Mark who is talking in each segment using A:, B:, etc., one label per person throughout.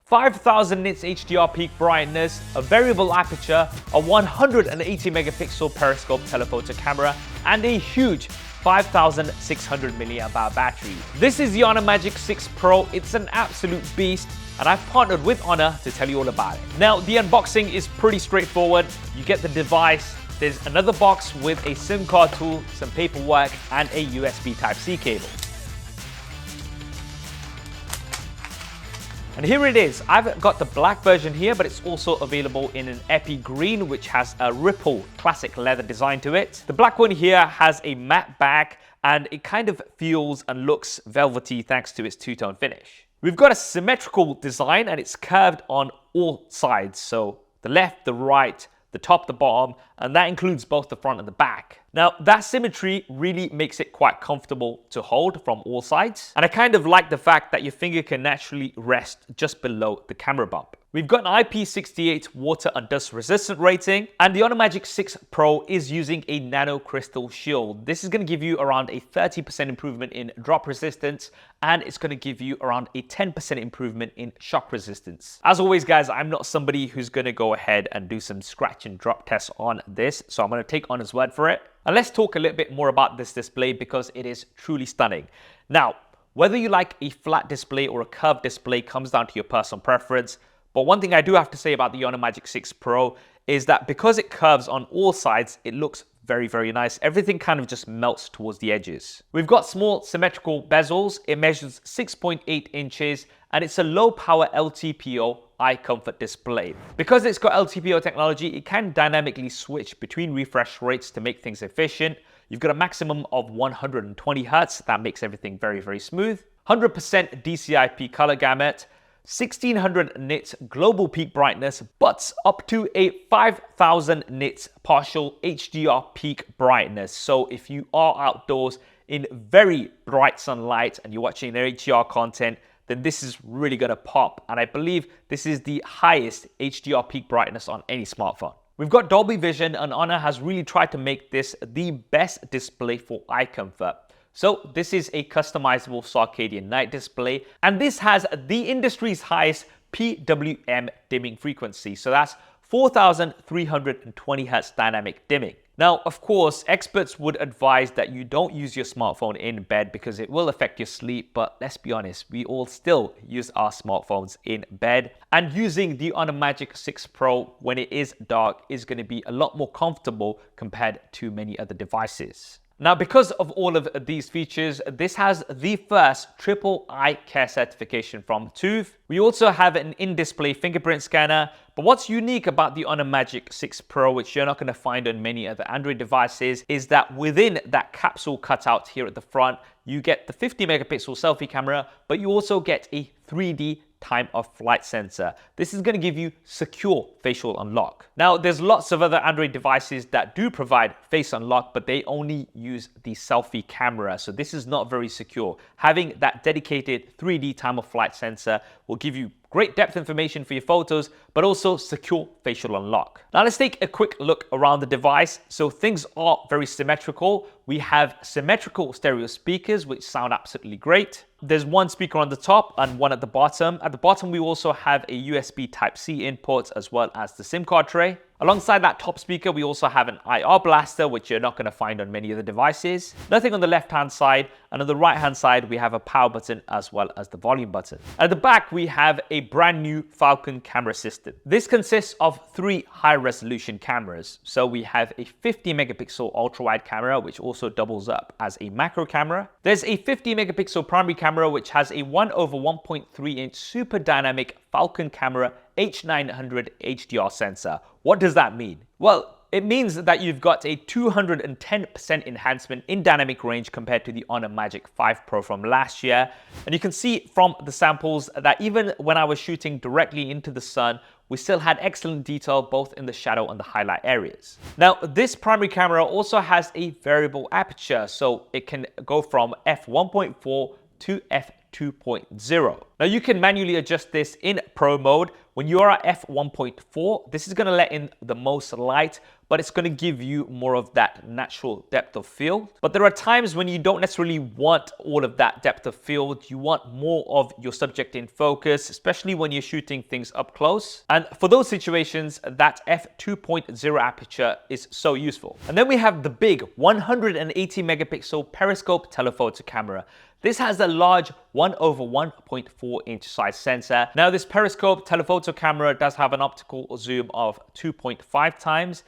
A: 5000 nits HDR peak brightness, a variable aperture, a 180 megapixel periscope telephoto camera, and a huge 5600 mAh battery. This is the Honor Magic 6 Pro. It's an absolute beast, and I've partnered with Honor to tell you all about it. Now, the unboxing is pretty straightforward. You get the device, there's another box with a SIM card tool, some paperwork, and a USB Type-C cable. And here it is. I've got the black version here, but it's also available in an epi green, which has a ripple classic leather design to it. The black one here has a matte back, and it kind of feels and looks velvety thanks to its two-tone finish. We've got a symmetrical design, and it's curved on all sides. So the left, the right, the top, the bottom, and that includes both the front and the back. Now, that symmetry really makes it quite comfortable to hold from all sides. And I kind of like the fact that your finger can naturally rest just below the camera bump. We've got an IP68 water and dust resistant rating, and the Honor Magic 6 Pro is using a nano crystal shield. This is going to give you around a 30% improvement in drop resistance, and it's going to give you around a 10% improvement in shock resistance. As always, guys, I'm not somebody who's going to go ahead and do some scratch and drop tests on this, so I'm going to take Honor's word for it. And let's talk a little bit more about this display because it is truly stunning. Now, whether you like a flat display or a curved display comes down to your personal preference. But one thing I do have to say about the Honor Magic 6 Pro is that because it curves on all sides, it looks very, very nice. Everything kind of just melts towards the edges. We've got small symmetrical bezels. It measures 6.8 inches and it's a low power LTPO eye comfort display. Because it's got LTPO technology, it can dynamically switch between refresh rates to make things efficient. You've got a maximum of 120 Hz. That makes everything very, very smooth. 100% DCI-P color gamut. 1600 nits global peak brightness, but up to a 5000 nits partial HDR peak brightness. So if you are outdoors in very bright sunlight and you're watching their HDR content, then this is really gonna pop. And I believe this is the highest HDR peak brightness on any smartphone. We've got Dolby Vision, and Honor has really tried to make this the best display for eye comfort. So this is a customizable circadian night display, and this has the industry's highest PWM dimming frequency. So that's 4320 Hz dynamic dimming. Now, of course, experts would advise that you don't use your smartphone in bed because it will affect your sleep. But let's be honest, we all still use our smartphones in bed. And using the Honor Magic 6 Pro when it is dark is going to be a lot more comfortable compared to many other devices. Now, because of all of these features, this has the first triple eye care certification from TÜV. We also have an in-display fingerprint scanner. But what's unique about the Honor Magic 6 Pro, which you're not going to find on many other Android devices, is that within that capsule cutout here at the front, you get the 50 megapixel selfie camera, but you also get a 3D time of flight sensor. This is going to give you secure facial unlock. Now, there's lots of other Android devices that do provide face unlock, but they only use the selfie camera. So this is not very secure. Having that dedicated 3D time of flight sensor will give you great depth information for your photos, but also secure facial unlock. Now let's take a quick look around the device. So things are very symmetrical. We have symmetrical stereo speakers, which sound absolutely great. There's one speaker on the top and one at the bottom. At the bottom, we also have a USB Type-C input as well as the SIM card tray. Alongside that top speaker, we also have an IR blaster, which you're not going to find on many other devices. Nothing on the left-hand side, and on the right-hand side, we have a power button as well as the volume button. At the back, we have a brand new Falcon camera system. This consists of 3 high-resolution cameras. So we have a 50 megapixel ultra-wide camera, which also doubles up as a macro camera. There's a 50 megapixel primary camera, which has a 1/1.3 inch super dynamic Falcon camera H900 HDR sensor. What does that mean? Well, it means that you've got a 210% enhancement in dynamic range compared to the Honor Magic 5 Pro from last year. And you can see from the samples that even when I was shooting directly into the sun, we still had excellent detail both in the shadow and the highlight areas. Now, this primary camera also has a variable aperture, so it can go from f1.4 to f2.0. Now you can manually adjust this in Pro mode. When you are at f1.4, this is going to let in the most light, but it's going to give you more of that natural depth of field. But there are times when you don't necessarily want all of that depth of field. You want more of your subject in focus, especially when you're shooting things up close. And for those situations, that f2.0 aperture is so useful. And then we have the big 180 megapixel Periscope telephoto camera. This has a large 1/1.4 inch size sensor. Now this Periscope telephoto camera does have an optical zoom of 2.5 times.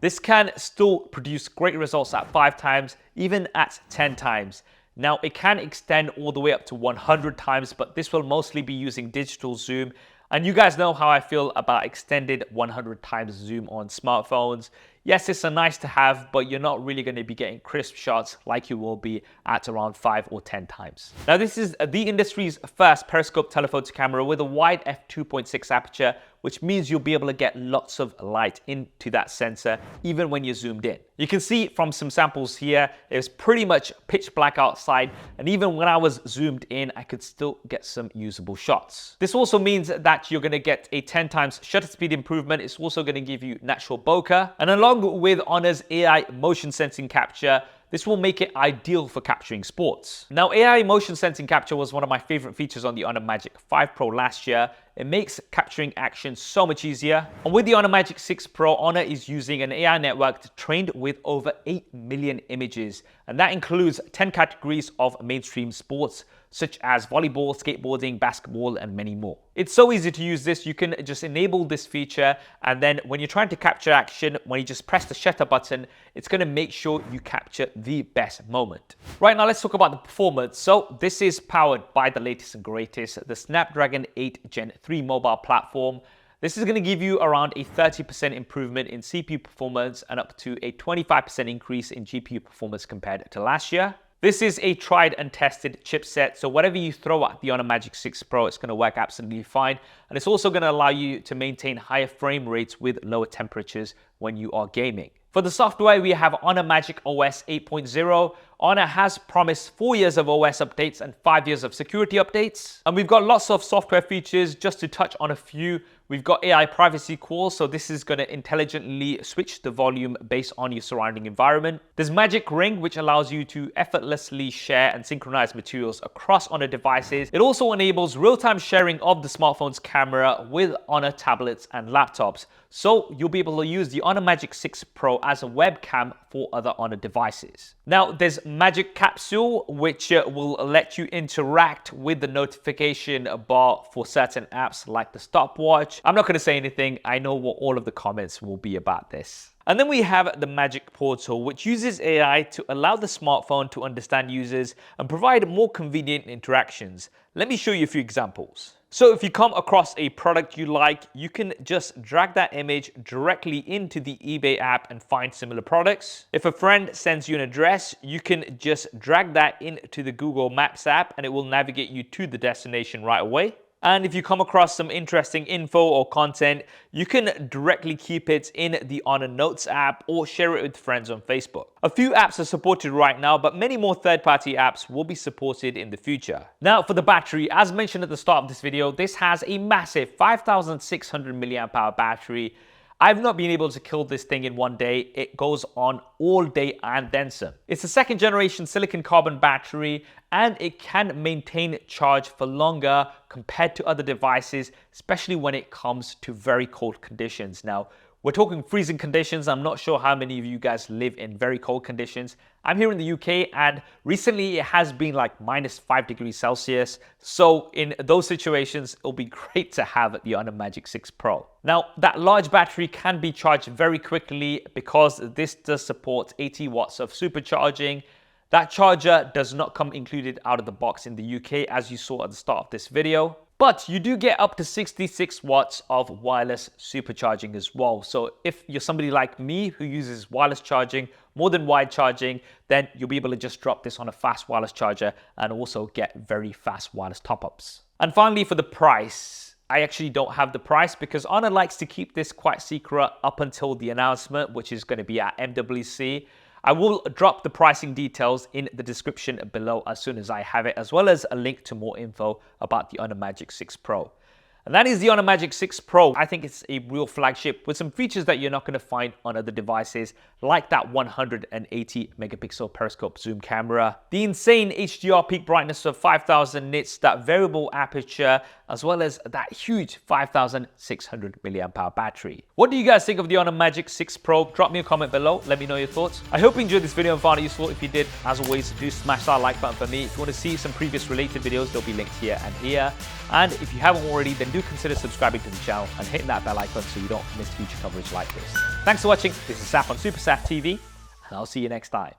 A: This can still produce great results at 5 times, even at 10 times. Now it can extend all the way up to 100 times, but this will mostly be using digital zoom. And you guys know how I feel about extended 100 times zoom on smartphones. Yes, it's a nice to have, but you're not really going to be getting crisp shots like you will be at around 5 or 10 times. Now, this is the industry's first Periscope telephoto camera with a wide f2.6 aperture, which means you'll be able to get lots of light into that sensor, even when you're zoomed in. You can see from some samples here, it was pretty much pitch black outside, and even when I was zoomed in, I could still get some usable shots. This also means that you're going to get a 10 times shutter speed improvement. It's also going to give you natural bokeh, and along with Honor's AI motion sensing capture, this will make it ideal for capturing sports. Now, AI motion sensing capture was one of my favorite features on the Honor Magic 5 Pro last year. It makes capturing action so much easier. And with the Honor Magic 6 Pro, Honor is using an AI network trained with over 8 million images. And that includes 10 categories of mainstream sports, such as volleyball, skateboarding, basketball, and many more. It's so easy to use this. You can just enable this feature, and then when you're trying to capture action, when you just press the shutter button, it's going to make sure you capture the best moment. Right now, let's talk about the performance. So this is powered by the latest and greatest, the Snapdragon 8 Gen 3 mobile platform. This is going to give you around a 30% improvement in CPU performance and up to a 25% increase in GPU performance compared to last year. This is a tried and tested chipset, so whatever you throw at the Honor Magic 6 Pro, it's going to work absolutely fine. And it's also going to allow you to maintain higher frame rates with lower temperatures when you are gaming. For the software, we have Honor Magic OS 8.0. Honor has promised 4 years of OS updates and 5 years of security updates. And we've got lots of software features. Just to touch on a few, we've got AI privacy calls, so this is going to intelligently switch the volume based on your surrounding environment. There's MagicRing, which allows you to effortlessly share and synchronize materials across Honor devices. It also enables real-time sharing of the smartphone's camera with Honor tablets and laptops. So you'll be able to use the Honor Magic 6 Pro as a webcam for other Honor devices. Now, there's Magic Capsule, which will let you interact with the notification bar for certain apps like the stopwatch. I'm not going to say anything. I know what all of the comments will be about this. And then we have the Magic Portal, which uses AI to allow the smartphone to understand users and provide more convenient interactions. Let me show you a few examples. So if you come across a product you like, you can just drag that image directly into the eBay app and find similar products. If a friend sends you an address, you can just drag that into the Google Maps app and it will navigate you to the destination right away. And if you come across some interesting info or content, you can directly keep it in the Honor Notes app or share it with friends on Facebook. A few apps are supported right now, but many more third-party apps will be supported in the future. Now for the battery, as mentioned at the start of this video, this has a massive 5,600 milliamp hour battery. I've not been able to kill this thing in one day. It goes on all day and then some. It's a second generation silicon carbon battery and it can maintain charge for longer compared to other devices, especially when it comes to very cold conditions. Now, we're talking freezing conditions. I'm not sure how many of you guys live in very cold conditions. I'm here in the UK and recently it has been like -5 degrees Celsius. So in those situations, it'll be great to have the Honor Magic 6 Pro. Now, that large battery can be charged very quickly because this does support 80 watts of supercharging. That charger does not come included out of the box in the UK, as you saw at the start of this video. But you do get up to 66 watts of wireless supercharging as well. So if you're somebody like me who uses wireless charging more than wired charging, then you'll be able to just drop this on a fast wireless charger and also get very fast wireless top-ups. And finally, for the price, I actually don't have the price because Honor likes to keep this quite secret up until the announcement, which is going to be at MWC. I will drop the pricing details in the description below as soon as I have it, as well as a link to more info about the Honor Magic 6 Pro. And that is the Honor Magic 6 Pro. I think it's a real flagship with some features that you're not going to find on other devices, like that 180 megapixel periscope zoom camera, the insane HDR peak brightness of 5000 nits, that variable aperture, as well as that huge 5600 milliamp hour battery. What do you guys think of the Honor Magic 6 Pro? Drop me a comment below. Let me know your thoughts. I hope you enjoyed this video and found it useful. If you did, as always, do smash that like button for me. If you want to see some previous related videos, they'll be linked here and here. And if you haven't already, then do consider subscribing to the channel and hitting that bell icon so you don't miss future coverage like this. Thanks for watching. This is Saf on SuperSaf TV, and I'll see you next time.